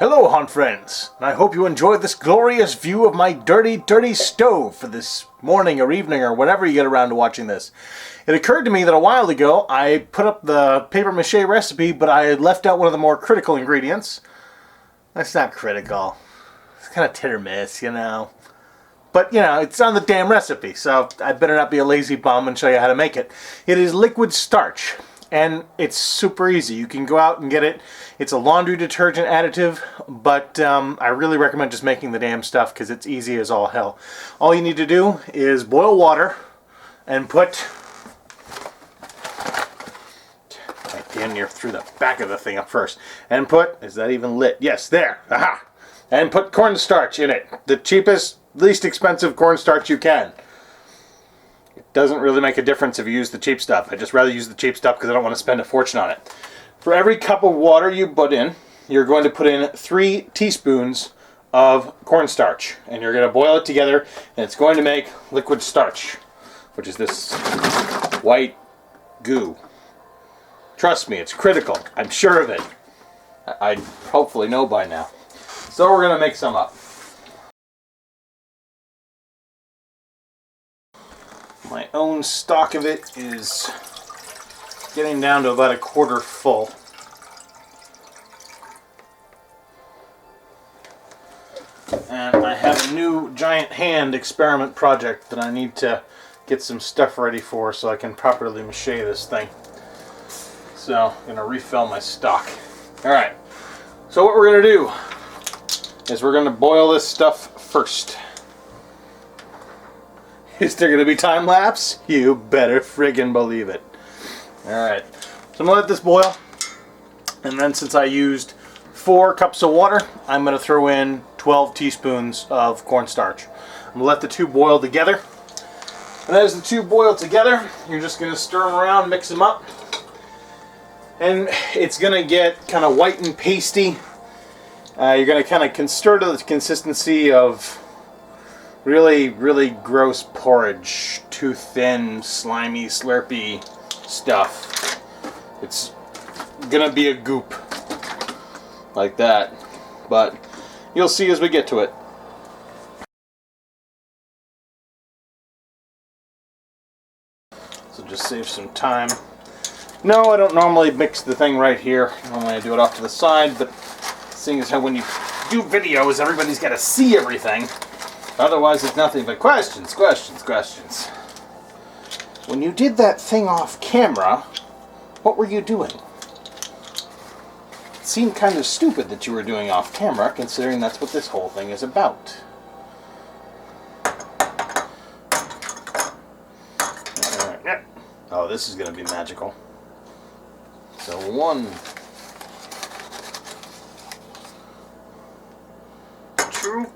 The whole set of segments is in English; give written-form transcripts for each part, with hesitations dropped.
Hello, hunt friends, and I hope you enjoyed this glorious view of my dirty stove for this morning or evening or whenever you get around to watching this. It occurred to me that a while ago I put up the paper mache recipe, but I had left out one of the more critical ingredients. That's not critical. It's kind of hit or miss, you know. But, you know, it's on the damn recipe, so I better not be a lazy bum and show you how to make it. It is liquid starch. And it's super easy. You can go out and get it. It's a laundry detergent additive, but I really recommend just making the damn stuff because it's easy as all hell. All you need to do is boil water and put, damn near through the back of the thing up first, and put, is that even lit? Yes, there, aha! And put cornstarch in it. The cheapest, least expensive cornstarch you can. Doesn't really make a difference if you use the cheap stuff. I just rather use the cheap stuff because I don't want to spend a fortune on it. For every cup of water you put in, you're going to put in 3 teaspoons of cornstarch. And you're going to boil it together, and it's going to make liquid starch, which is this white goo. Trust me, it's critical. I'm sure of it. I hopefully know by now. So we're going to make some up. My own stock of it is getting down to about a quarter full. And I have a new giant hand experiment project that I need to get some stuff ready for so I can properly mache this thing. So I'm going to refill my stock. Alright, so what we're going to do is we're going to boil this stuff first. Is there going to be time lapse? You better friggin' believe it. Alright, so I'm going to let this boil. And then since I used 4 cups of water, I'm going to throw in 12 teaspoons of cornstarch. I'm going to let the two boil together. And as the two boil together, you're just going to stir them around, mix them up. And it's going to get kind of white and pasty. You're going to kind of stir to the consistency of really gross porridge, too thin, slimy, slurpy stuff. It's gonna be a goop like that, but you'll see as we get to it. So just save some time. No, I don't normally mix the thing right here. Normally I do it off to the side, but seeing as how when you do videos, everybody's got to see everything. Otherwise, it's nothing but questions. When you did that thing off camera, what were you doing? It seemed kind of stupid that you were doing off camera, considering that's what this whole thing is about. Alright. Oh, this is going to be magical. So 1, 2.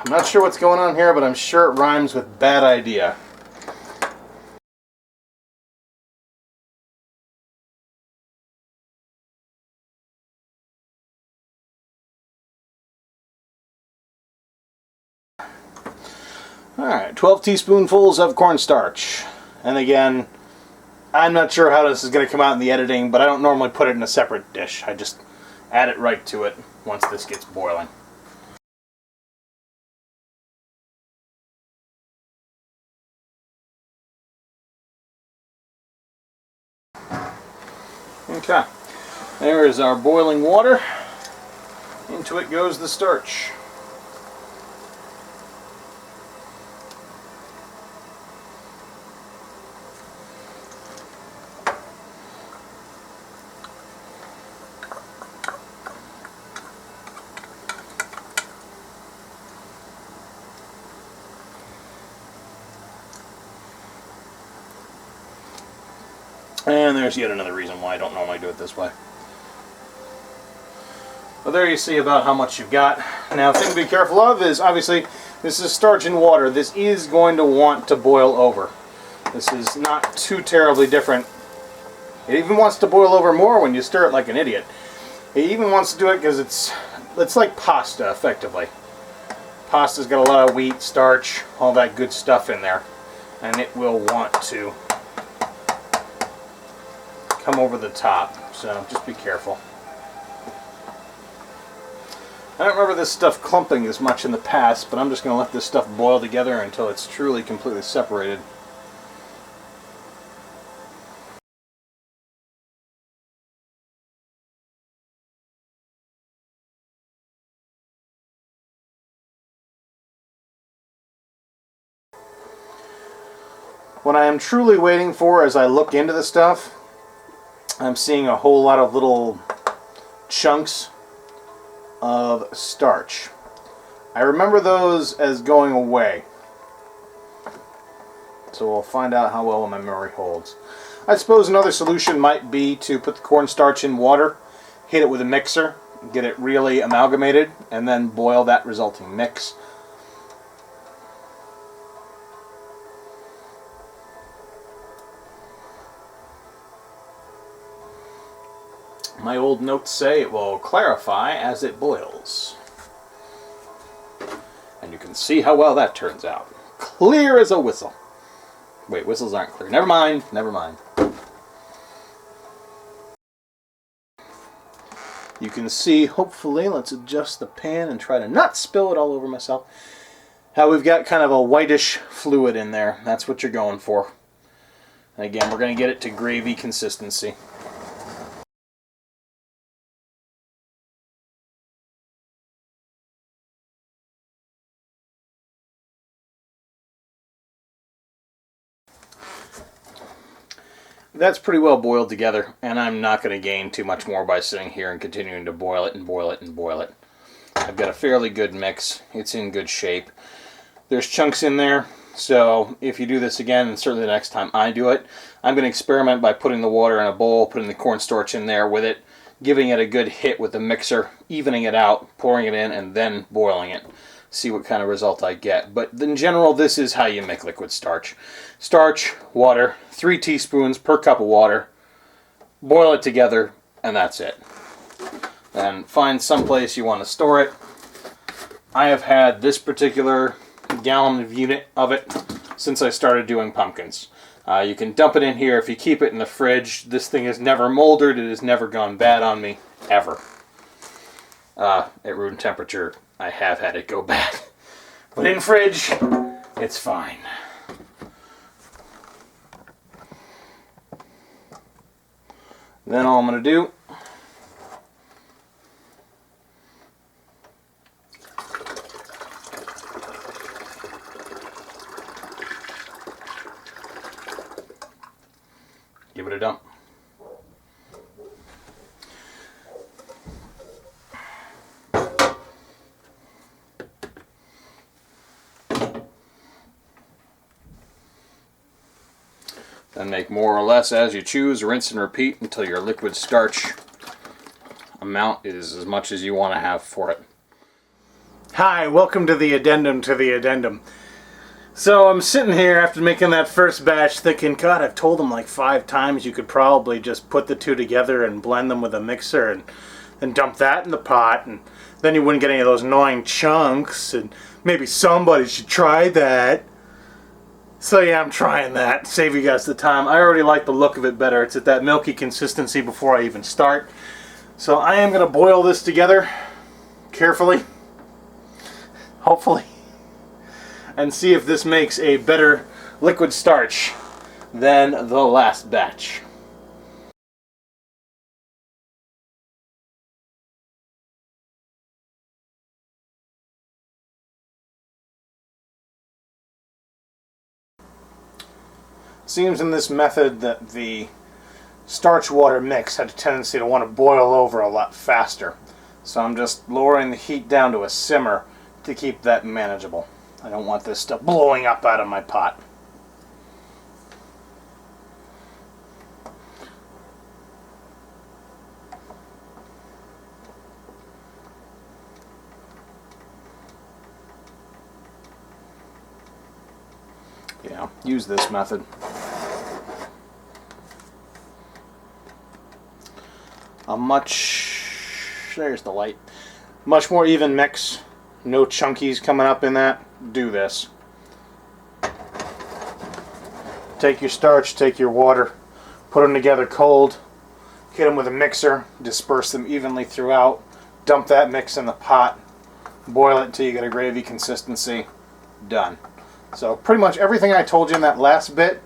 I'm not sure what's going on here, but I'm sure it rhymes with bad idea. Alright, 12 teaspoonfuls of cornstarch. And again, I'm not sure how this is going to come out in the editing, but I don't normally put it in a separate dish. I just add it right to it once this gets boiling. Okay, there is our boiling water. Into it goes the starch. And there's yet another reason why I don't normally do it this way. Well, there you see about how much you've got. Now, the thing to be careful of is, obviously, this is starch and water. This is going to want to boil over. This is not too terribly different. It even wants to boil over more when you stir it like an idiot. It even wants to do it because it's like pasta, effectively. Pasta's got a lot of wheat, starch, all that good stuff in there. And it will want to come over the top. so just be careful. I don't remember this stuff clumping as much in the past, but I'm just going to let this stuff boil together until it's truly completely separated. What I am truly waiting for as I look into the stuff, I'm seeing a whole lot of little chunks of starch. I remember those as going away, so we'll find out how well my memory holds. I suppose another solution might be to put the cornstarch in water, hit it with a mixer, get it really amalgamated, and then boil that resulting mix. My old notes say it will clarify as it boils. And you can see how well that turns out. Clear as a whistle. Wait, whistles aren't clear. Never mind, never mind. You can see, hopefully, let's adjust the pan and try to not spill it all over myself, how we've got kind of a whitish fluid in there. That's what you're going for. And again, we're going to get it to gravy consistency. That's pretty well boiled together, and I'm not going to gain too much more by sitting here and continuing to boil it and boil it and boil it. I've got a fairly good mix. It's in good shape. There's chunks in there, so if you do this again, and certainly the next time I do it, I'm going to experiment by putting the water in a bowl, putting the cornstarch in there with it, giving it a good hit with the mixer, evening it out, pouring it in, and then boiling it. See what kind of result I get. But in general, this is how you make liquid starch. Starch, water, 3 teaspoons per cup of water, boil it together, and that's it. Then find someplace you want to store it. I have had this particular gallon unit of it since I started doing pumpkins. You can dump it in here. If you keep it in the fridge, this thing has never moldered. It has never gone bad on me, ever. At room temperature, I have had it go bad. But in fridge, it's fine. Then all I'm going to do give it a dump. Then make more or less as you choose, rinse and repeat until your liquid starch amount is as much as you want to have for it. Hi, welcome to the addendum to the addendum. So I'm sitting here after making that first batch thinking, God, I've told them like 5 times you could probably just put the two together and blend them with a mixer and then dump that in the pot, and then you wouldn't get any of those annoying chunks, and maybe somebody should try that. So yeah, I'm trying that. Save you guys the time. I already like the look of it better. It's at that milky consistency before I even start. So I am going to boil this together carefully, hopefully, and see if this makes a better liquid starch than the last batch. Seems in this method that the starch water mix had a tendency to want to boil over a lot faster. So I'm just lowering the heat down to a simmer to keep that manageable. I don't want this stuff blowing up out of my pot. Yeah, use this method. There's the light. Much more even mix. No chunkies coming up in that. Do this. Take your starch, take your water, put them together cold, hit them with a mixer, disperse them evenly throughout, dump that mix in the pot, boil it until you get a gravy consistency. Done. So pretty much everything I told you in that last bit,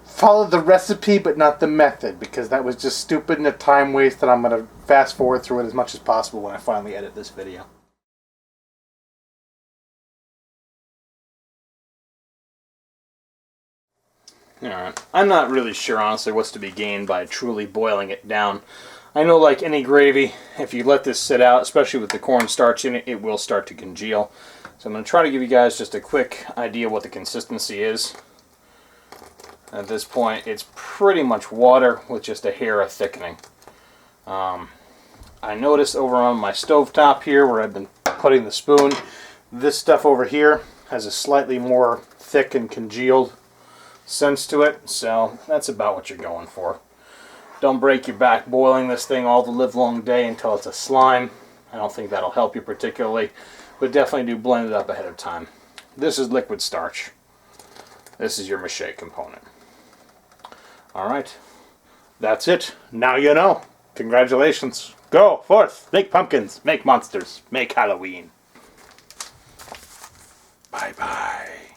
followed the recipe but not the method, because that was just stupid and a time waste, and I'm going to fast forward through it as much as possible when I finally edit this video. Alright, I'm not really sure honestly what's to be gained by truly boiling it down. I know, like any gravy, if you let this sit out, especially with the cornstarch in it, it will start to congeal. So I'm going to try to give you guys just a quick idea what the consistency is. At this point, it's pretty much water with just a hair of thickening. I noticed over on my stovetop here where I've been putting the spoon, this stuff over here has a slightly more thick and congealed sense to it, so that's about what you're going for. Don't break your back boiling this thing all the live long day until it's a slime. I don't think that'll help you particularly, but definitely do blend it up ahead of time. This is liquid starch. This is your mache component. Alright, that's it. Now you know. Congratulations. Go forth, make pumpkins, make monsters, make Halloween. Bye bye.